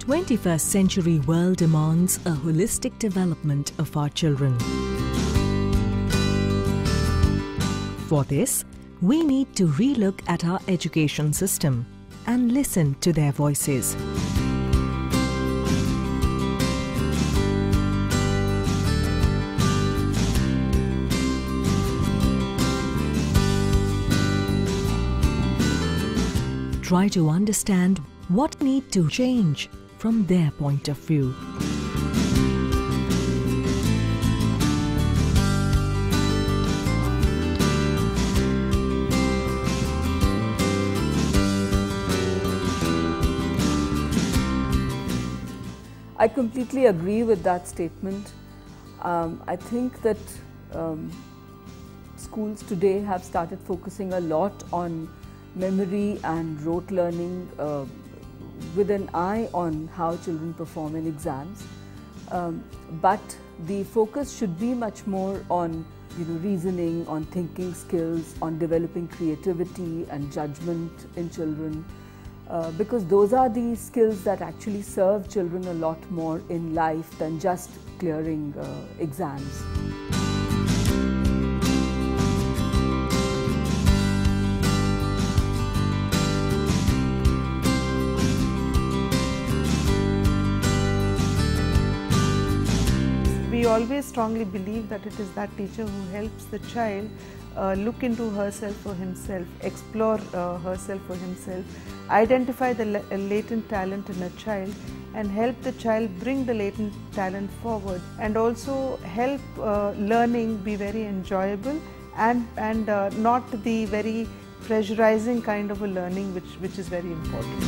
21st century world demands a holistic development of our children. For this, we need to relook at our education system and listen to their voices. Try to understand what needs to change from their point of view. I completely agree with that statement. I think that schools today have started focusing a lot on memory and rote learning with an eye on how children perform in exams. But the focus should be much more on reasoning, on thinking skills, on developing creativity and judgment in children. Because those are the skills that actually serve children a lot more in life than just clearing exams. We always strongly believe that it is that teacher who helps the child look into herself or himself, explore herself or himself, identify the latent talent in a child and help the child bring the latent talent forward, and also help learning be very enjoyable and not the very pressurizing kind of a learning which is very important.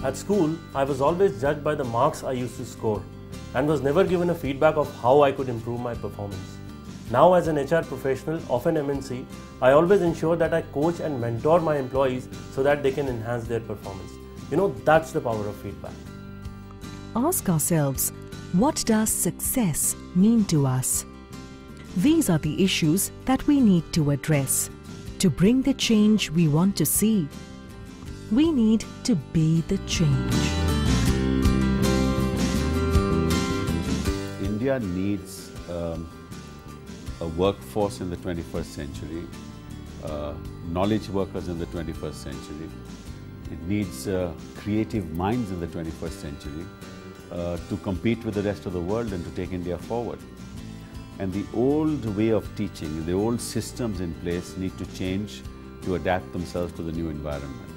At school, I was always judged by the marks I used to score and was never given a feedback of how I could improve my performance. Now as an HR professional of an MNC, I always ensure that I coach and mentor my employees so that they can enhance their performance. That's the power of feedback. Ask ourselves, what does success mean to us? These are the issues that we need to address to bring the change we want to see. We need to be the change. India needs a workforce in the 21st century, knowledge workers in the 21st century. It needs creative minds in the 21st century to compete with the rest of the world and to take India forward. And the old way of teaching, the old systems in place need to change to adapt themselves to the new environment.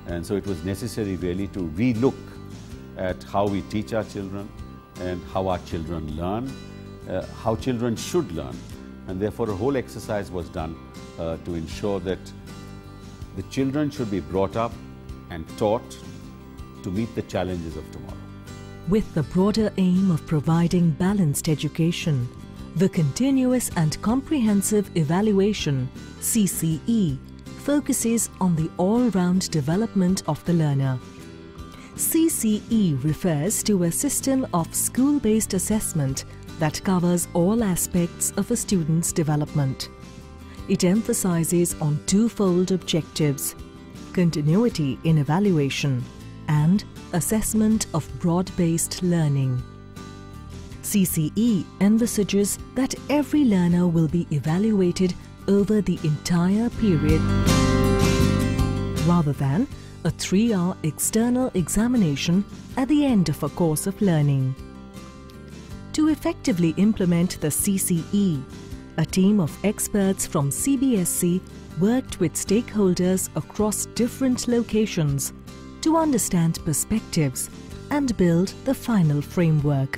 And so it was necessary really to relook at how we teach our children and how our children learn, how children should learn. And therefore a whole exercise was done to ensure that the children should be brought up and taught to meet the challenges of tomorrow. With the broader aim of providing balanced education, the Continuous and Comprehensive Evaluation, CCE, focuses on the all-round development of the learner. CCE refers to a system of school-based assessment that covers all aspects of a student's development. It emphasizes on twofold objectives: continuity in evaluation and assessment of broad-based learning. CCE envisages that every learner will be evaluated over the entire period, rather than a 3-hour external examination at the end of a course of learning. To effectively implement the CCE, a team of experts from CBSE worked with stakeholders across different locations to understand perspectives and build the final framework.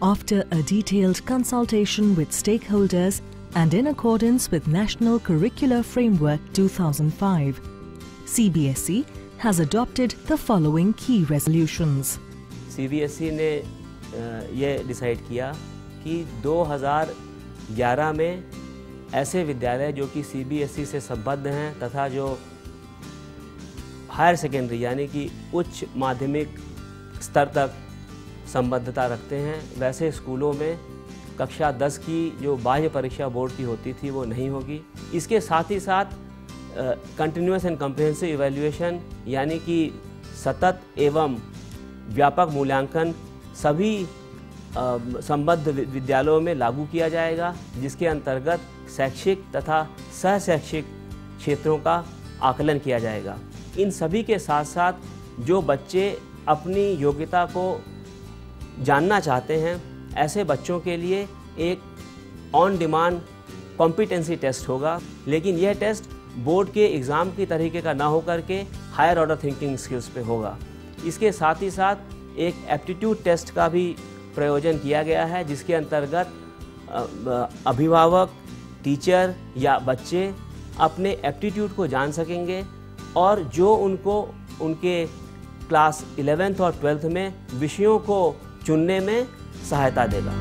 After a detailed consultation with stakeholders and in accordance with National Curricular Framework 2005, CBSE has adopted the following key resolutions. CBSE ने ये decide किया कि 2011 में ऐसे विद्यालय जो कि CBSE से संबद्ध हैं तथा जो हायर सेकेंडरी यानी कि उच्च माध्यमिक स्तर तक संबद्धता रखते हैं, वैसे स्कूलों में कक्षा 10 की जो बाह्य परीक्षा बोर्ड की होती थी वो नहीं होगी। इसके साथ ही साथ कंटिन्यूअस एंड कम्प्रिहेंसिव इवैल्यूएशन यानी कि सतत एवं व्यापक मूल्यांकन सभी संबद्ध विद्यालयों में लागू किया जाएगा, जिसके अंतर्गत शैक्षिक तथा सह शैक्षिक क्षेत्रों का आकलन किया जाएगा। इन सभी के साथ साथ जो बच्चे अपनी योग्यता को जानना चाहते हैं, ऐसे बच्चों के लिए एक ऑन डिमांड कॉम्पिटेंसी टेस्ट होगा, लेकिन यह टेस्ट बोर्ड के एग्ज़ाम की तरीके का ना होकर के हायर ऑर्डर थिंकिंग स्किल्स पे होगा। इसके साथ ही साथ एक एप्टीट्यूड टेस्ट का भी प्रयोजन किया गया है, जिसके अंतर्गत अभिभावक, टीचर या बच्चे अपने एप्टीट्यूड को जान सकेंगे और जो उनको उनके क्लास 11th और 12th में विषयों को चुनने में सहायता देगा।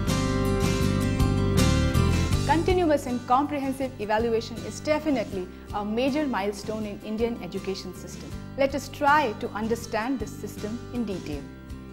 Continuous and comprehensive evaluation is definitely a major milestone in Indian education system. Let us try to understand this system in detail.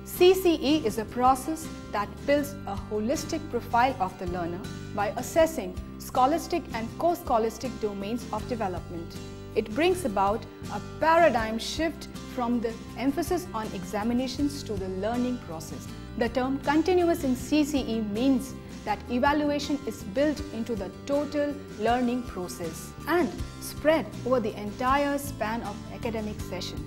CCE is a process that builds a holistic profile of the learner by assessing scholastic and co-scholastic domains of development. It brings about a paradigm shift from the emphasis on examinations to the learning process. The term continuous in CCE means that evaluation is built into the total learning process and spread over the entire span of academic session.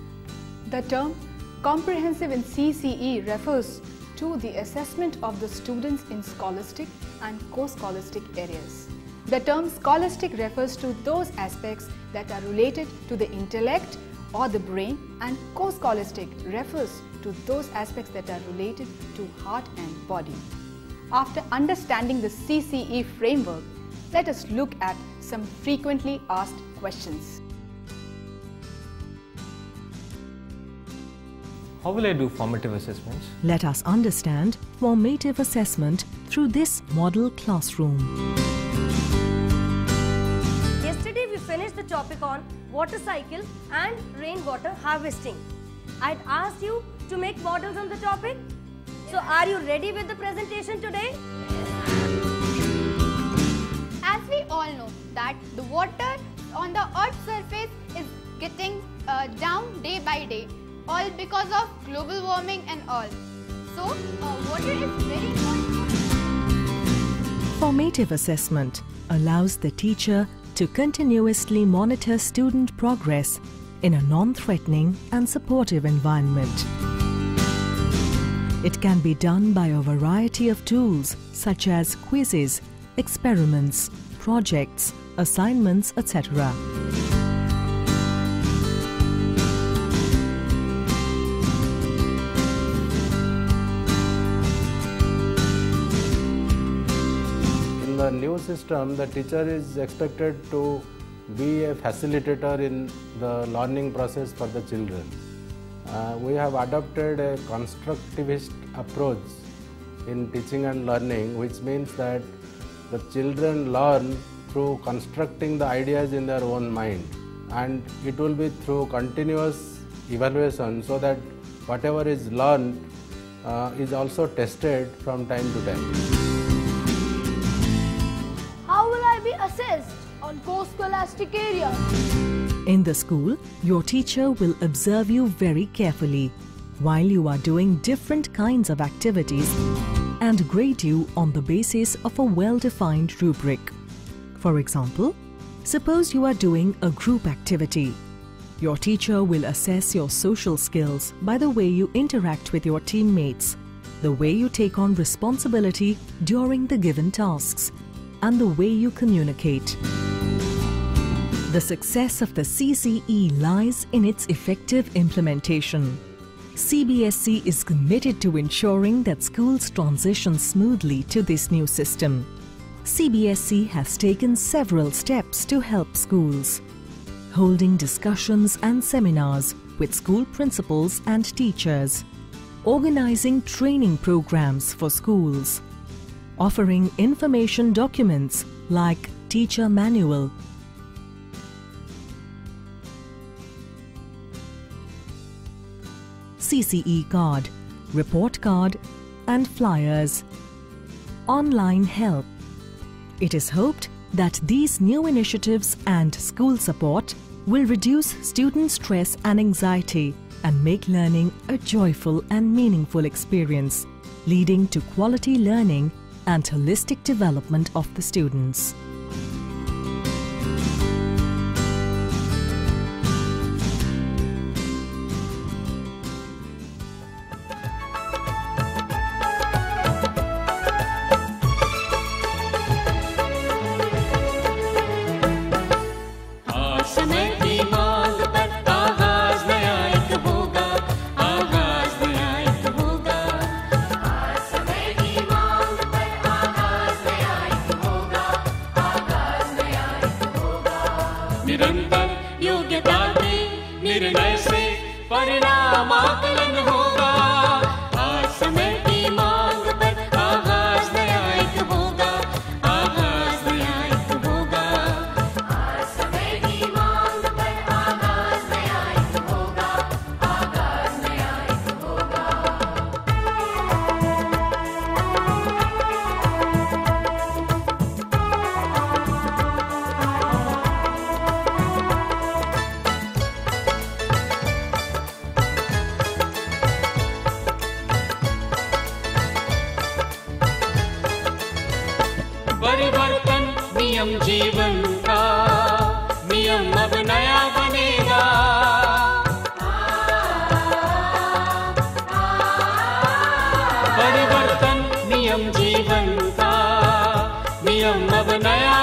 The term comprehensive in CCE refers to the assessment of the students in scholastic and co-scholastic areas. The term scholastic refers to those aspects that are related to the intellect or the brain, and co-scholastic refers to those aspects that are related to heart and body. After understanding the CCE framework, let us look at some frequently asked questions. How will I do formative assessments? Let us understand formative assessment through this model classroom. Yesterday we finished the topic on water cycle and rainwater harvesting. I'd asked you to make models on the topic. So are you ready with the presentation today? As we all know that the water on the earth's surface is getting down day by day, all because of global warming and all. So water is very important. Formative assessment allows the teacher to continuously monitor student progress in a non-threatening and supportive environment. It can be done by a variety of tools such as quizzes, experiments, projects, assignments, etc. In the new system, the teacher is expected to be a facilitator in the learning process for the children. We have adopted a constructivist approach in teaching and learning, which means that the children learn through constructing the ideas in their own mind, and it will be through continuous evaluation so that whatever is learned is also tested from time to time. How will I be assessed on co-scholastic areas? In the school, your teacher will observe you very carefully while you are doing different kinds of activities and grade you on the basis of a well-defined rubric. For example, suppose you are doing a group activity. Your teacher will assess your social skills by the way you interact with your teammates, the way you take on responsibility during the given tasks, and the way you communicate. The success of the CCE lies in its effective implementation. CBSE is committed to ensuring that schools transition smoothly to this new system. CBSE has taken several steps to help schools, holding discussions and seminars with school principals and teachers, organizing training programs for schools, offering information documents like teacher manual, CCE card, report card and flyers. online help. It is hoped that these new initiatives and school support will reduce student stress and anxiety and make learning a joyful and meaningful experience, leading to quality learning and holistic development of the students. निरंतर योग्यता के निर्णय से परिणाम आकलन होगा। आज समय की मांग पर आगाज नया एक होगा, आगाज नया एक होगा। आज समय की मांग पर आगाज नया एक होगा, आगाज नया एक होगा। परिवर्तन नियम जीवन का, नियम अब नया बनेगा। परिवर्तन नियम जीवन का, नियम अब नया